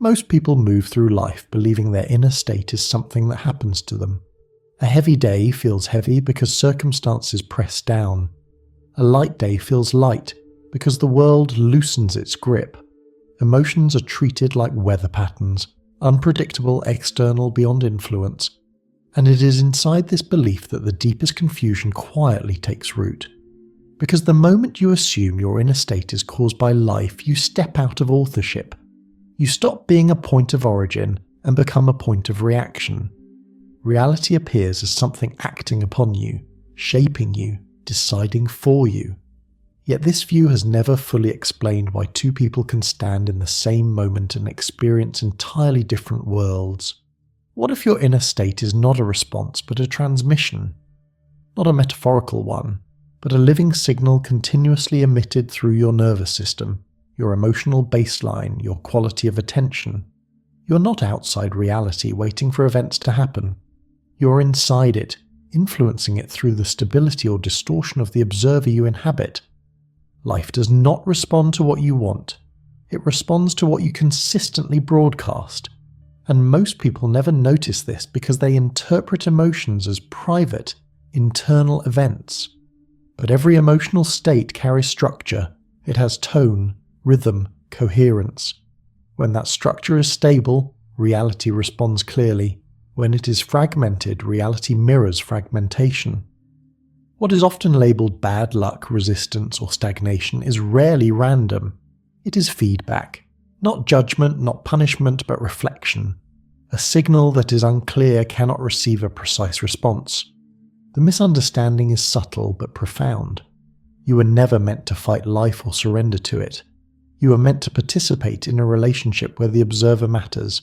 Most people move through life believing their inner state is something that happens to them. A heavy day feels heavy because circumstances press down. A light day feels light because the world loosens its grip. Emotions are treated like weather patterns, unpredictable, external, beyond influence. And it is inside this belief that the deepest confusion quietly takes root. Because the moment you assume your inner state is caused by life, you step out of authorship. You stop being a point of origin and become a point of reaction. Reality appears as something acting upon you, shaping you, deciding for you. Yet this view has never fully explained why two people can stand in the same moment and experience entirely different worlds. What if your inner state is not a response but a transmission? Not a metaphorical one, but a living signal continuously emitted through your nervous system, your emotional baseline, your quality of attention. You're not outside reality waiting for events to happen. You're inside it, influencing it through the stability or distortion of the observer you inhabit. Life does not respond to what you want. It responds to what you consistently broadcast. And most people never notice this because they interpret emotions as private, internal events. But every emotional state carries structure. It has tone, rhythm, coherence. When that structure is stable, reality responds clearly. When it is fragmented, reality mirrors fragmentation. What is often labelled bad luck, resistance, or stagnation is rarely random. It is feedback. Not judgment, not punishment, but reflection. A signal that is unclear cannot receive a precise response. The misunderstanding is subtle but profound. You were never meant to fight life or surrender to it. You are meant to participate in a relationship where the observer matters.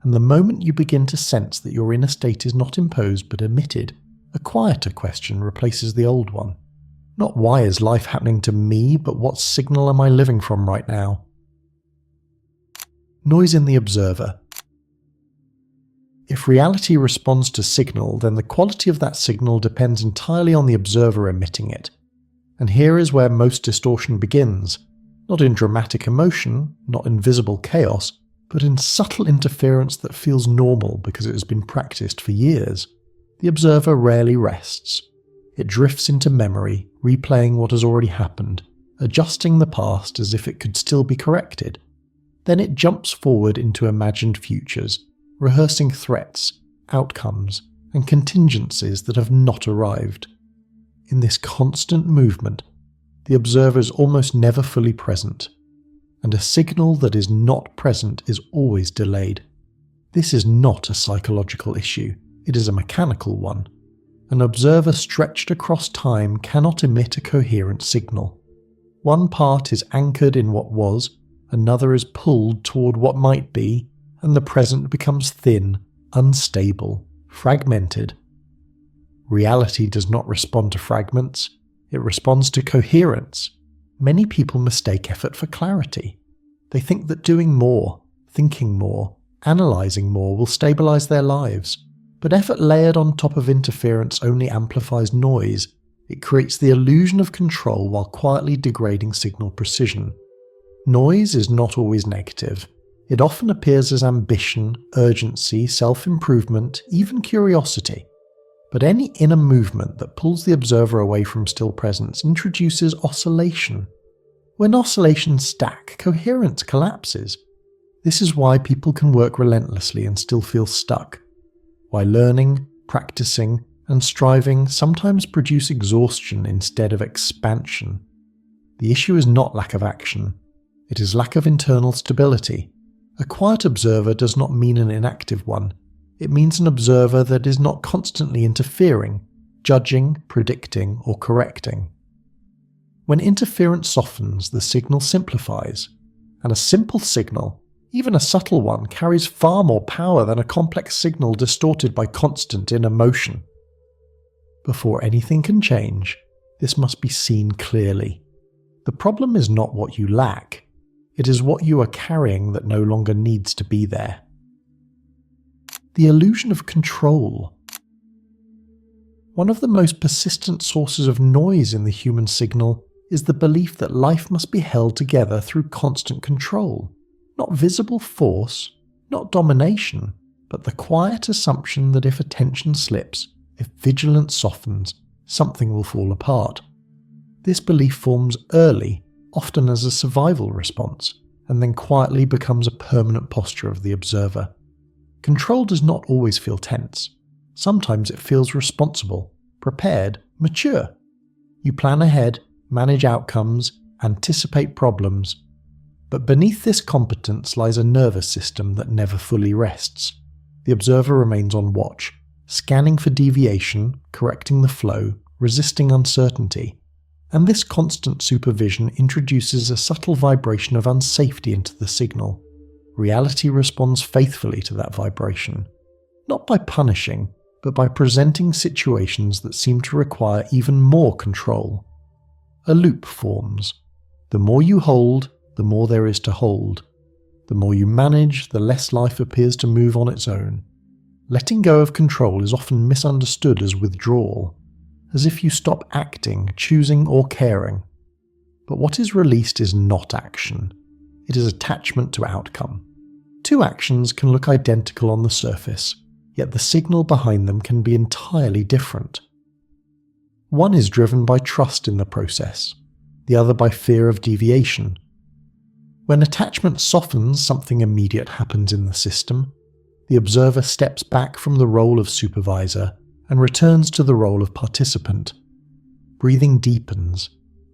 And the moment you begin to sense that your inner state is not imposed but emitted, a quieter question replaces the old one. Not why is life happening to me, but what signal am I living from right now? Noise in the observer. If reality responds to signal, then the quality of that signal depends entirely on the observer emitting it. And here is where most distortion begins, not in dramatic emotion, not in visible chaos, but in subtle interference that feels normal because it has been practiced for years. The observer rarely rests. It drifts into memory, replaying what has already happened, adjusting the past as if it could still be corrected. Then it jumps forward into imagined futures, rehearsing threats, outcomes, and contingencies that have not arrived. In this constant movement, the observer is almost never fully present, and a signal that is not present is always delayed. This is not a psychological issue, it is a mechanical one. An observer stretched across time cannot emit a coherent signal. One part is anchored in what was, another is pulled toward what might be, and the present becomes thin, unstable, fragmented. Reality does not respond to fragments, it responds to coherence. Many people mistake effort for clarity. They think that doing more, thinking more, analysing more will stabilise their lives. But effort layered on top of interference only amplifies noise. It creates the illusion of control while quietly degrading signal precision. Noise is not always negative. It often appears as ambition, urgency, self-improvement, even curiosity. But any inner movement that pulls the observer away from still presence introduces oscillation. When oscillations stack, coherence collapses. This is why people can work relentlessly and still feel stuck. Why learning, practicing, and striving sometimes produce exhaustion instead of expansion. The issue is not lack of action. It is lack of internal stability. A quiet observer does not mean an inactive one. It means an observer that is not constantly interfering, judging, predicting, or correcting. When interference softens, the signal simplifies, and a simple signal, even a subtle one, carries far more power than a complex signal distorted by constant inner motion. Before anything can change, this must be seen clearly. The problem is not what you lack, it is what you are carrying that no longer needs to be there. The illusion of control. One of the most persistent sources of noise in the human signal is the belief that life must be held together through constant control. Not visible force, not domination, but the quiet assumption that if attention slips, if vigilance softens, something will fall apart. This belief forms early, often as a survival response, and then quietly becomes a permanent posture of the observer. Control does not always feel tense. Sometimes it feels responsible, prepared, mature. You plan ahead, manage outcomes, anticipate problems. But beneath this competence lies a nervous system that never fully rests. The observer remains on watch, scanning for deviation, correcting the flow, resisting uncertainty. And this constant supervision introduces a subtle vibration of unsafety into the signal. Reality responds faithfully to that vibration, not by punishing, but by presenting situations that seem to require even more control. A loop forms. The more you hold, the more there is to hold. The more you manage, the less life appears to move on its own. Letting go of control is often misunderstood as withdrawal, as if you stop acting, choosing, or caring. But what is released is not action. It is attachment to outcome. Two actions can look identical on the surface, yet the signal behind them can be entirely different. One is driven by trust in the process, the other by fear of deviation. When attachment softens, something immediate happens in the system. The observer steps back from the role of supervisor and returns to the role of participant. Breathing deepens.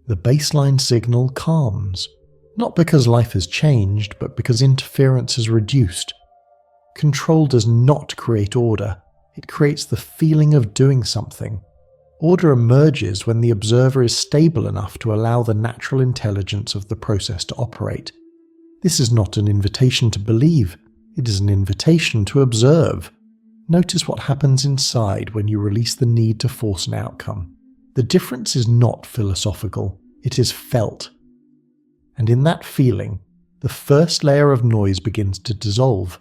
The baseline signal calms, not because life has changed, but because interference is reduced. Control does not create order, it creates the feeling of doing something. Order emerges when the observer is stable enough to allow the natural intelligence of the process to operate. This is not an invitation to believe, it is an invitation to observe. Notice what happens inside when you release the need to force an outcome. The difference is not philosophical, it is felt. And in that feeling, the first layer of noise begins to dissolve.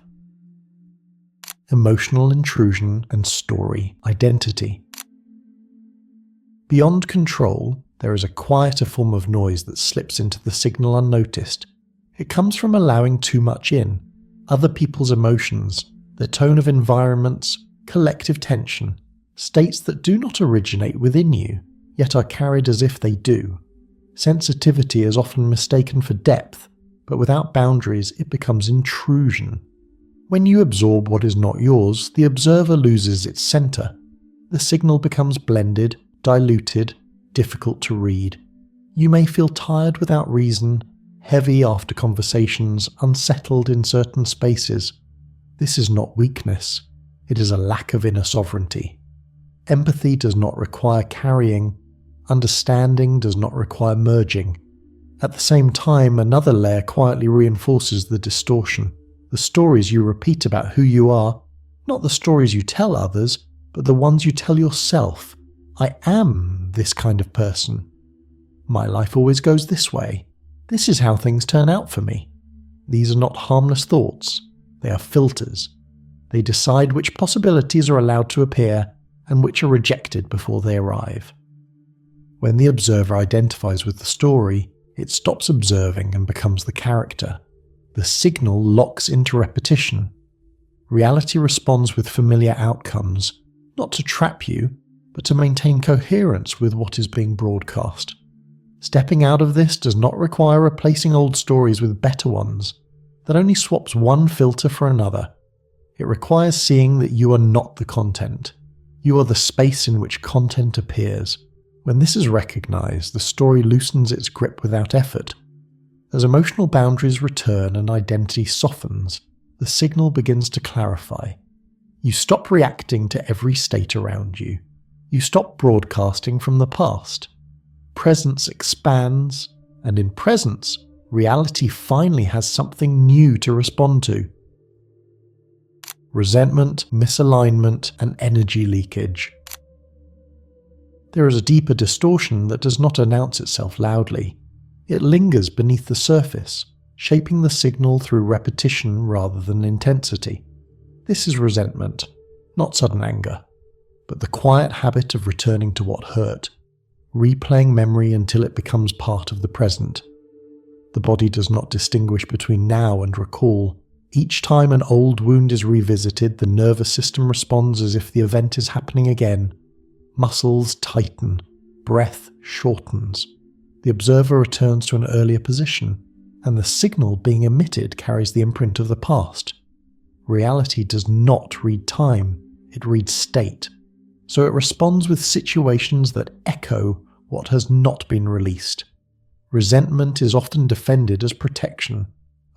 Emotional intrusion and story identity. Beyond control, there is a quieter form of noise that slips into the signal unnoticed. It comes from allowing too much in, other people's emotions, the tone of environments, collective tension, states that do not originate within you, yet are carried as if they do. Sensitivity is often mistaken for depth, but without boundaries it becomes intrusion. When you absorb what is not yours, the observer loses its center. The signal becomes blended, diluted, difficult to read. You may feel tired without reason, heavy after conversations, unsettled in certain spaces. This is not weakness, it is a lack of inner sovereignty. Empathy does not require carrying, understanding does not require merging. At the same time, another layer quietly reinforces the distortion. The stories you repeat about who you are, not the stories you tell others, but the ones you tell yourself. I am this kind of person. My life always goes this way. This is how things turn out for me. These are not harmless thoughts. They are filters. They decide which possibilities are allowed to appear and which are rejected before they arrive. When the observer identifies with the story, it stops observing and becomes the character. The signal locks into repetition. Reality responds with familiar outcomes, not to trap you, but to maintain coherence with what is being broadcast. Stepping out of this does not require replacing old stories with better ones. That only swaps one filter for another. It requires seeing that you are not the content. You are the space in which content appears. When this is recognized, the story loosens its grip without effort. As emotional boundaries return and identity softens, the signal begins to clarify. You stop reacting to every state around you. You stop broadcasting from the past. Presence expands, and in presence, reality finally has something new to respond to. Resentment, misalignment, and energy leakage. There is a deeper distortion that does not announce itself loudly. It lingers beneath the surface, shaping the signal through repetition rather than intensity. This is resentment, not sudden anger, but the quiet habit of returning to what hurt, replaying memory until it becomes part of the present. The body does not distinguish between now and recall. Each time an old wound is revisited, the nervous system responds as if the event is happening again. Muscles tighten, breath shortens. The observer returns to an earlier position, and the signal being emitted carries the imprint of the past. Reality does not read time, it reads state. So it responds with situations that echo what has not been released. Resentment is often defended as protection,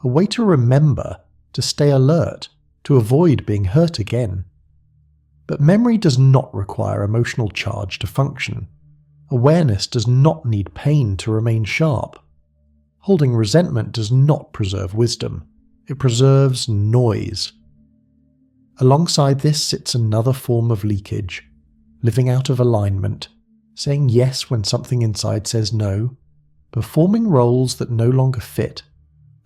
a way to remember, to stay alert, to avoid being hurt again. But memory does not require emotional charge to function. Awareness does not need pain to remain sharp. Holding resentment does not preserve wisdom, it preserves noise. Alongside this sits another form of leakage, living out of alignment, saying yes when something inside says no, performing roles that no longer fit,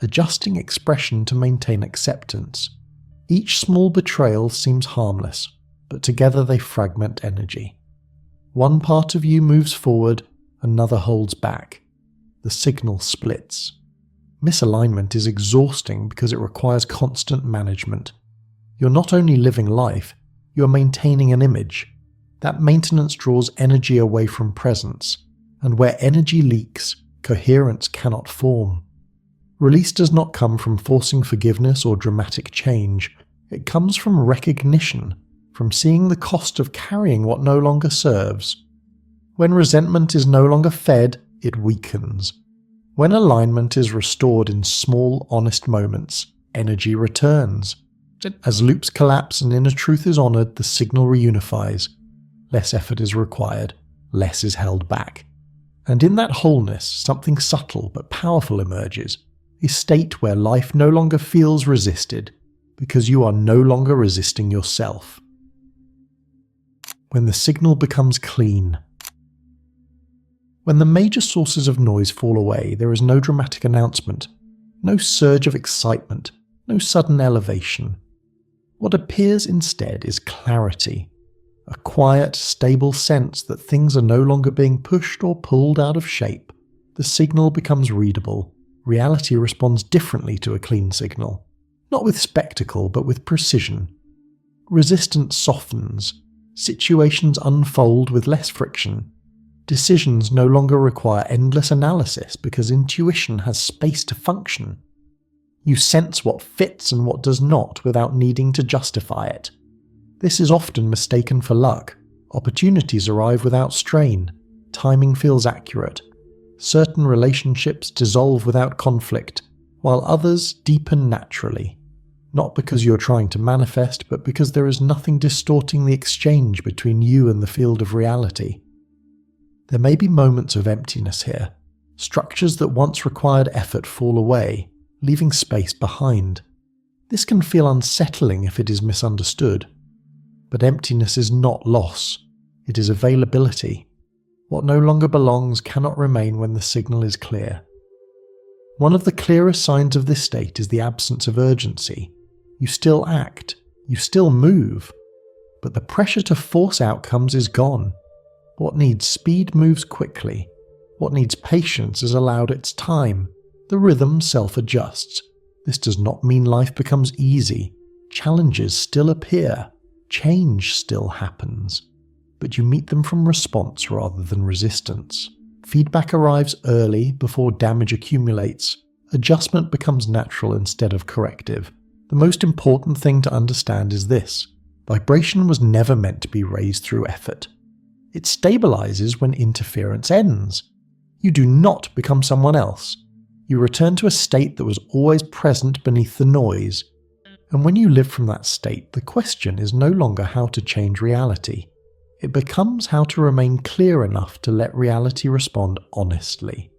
adjusting expression to maintain acceptance. Each small betrayal seems harmless, but together they fragment energy. One part of you moves forward, another holds back. The signal splits. Misalignment is exhausting because it requires constant management. You're not only living life, you're maintaining an image. That maintenance draws energy away from presence, and where energy leaks, coherence cannot form. Release does not come from forcing forgiveness or dramatic change. It comes from recognition, from seeing the cost of carrying what no longer serves. When resentment is no longer fed, it weakens. When alignment is restored in small, honest moments, energy returns. As loops collapse and inner truth is honored, the signal reunifies. Less effort is required, less is held back. And in that wholeness, something subtle but powerful emerges, a state where life no longer feels resisted, because you are no longer resisting yourself. When the signal becomes clean. When the major sources of noise fall away, there is no dramatic announcement, no surge of excitement, no sudden elevation. What appears instead is clarity, a quiet, stable sense that things are no longer being pushed or pulled out of shape. The signal becomes readable. Reality responds differently to a clean signal, not with spectacle but with precision. Resistance softens, situations unfold with less friction. Decisions no longer require endless analysis because intuition has space to function. You sense what fits and what does not without needing to justify it. This is often mistaken for luck. Opportunities arrive without strain. Timing feels accurate. Certain relationships dissolve without conflict, while others deepen naturally. Not because you're trying to manifest, but because there is nothing distorting the exchange between you and the field of reality. There may be moments of emptiness here. Structures that once required effort fall away, leaving space behind. This can feel unsettling if it is misunderstood. But emptiness is not loss. It is availability. What no longer belongs cannot remain when the signal is clear. One of the clearest signs of this state is the absence of urgency. You still act, you still move, but the pressure to force outcomes is gone. What needs speed moves quickly. What needs patience is allowed its time. The rhythm self-adjusts. This does not mean life becomes easy. Challenges still appear. Change still happens. But you meet them from response rather than resistance. Feedback arrives early before damage accumulates. Adjustment becomes natural instead of corrective. The most important thing to understand is this: vibration was never meant to be raised through effort. It stabilizes when interference ends. You do not become someone else. You return to a state that was always present beneath the noise. And when you live from that state, the question is no longer how to change reality. It becomes how to remain clear enough to let reality respond honestly.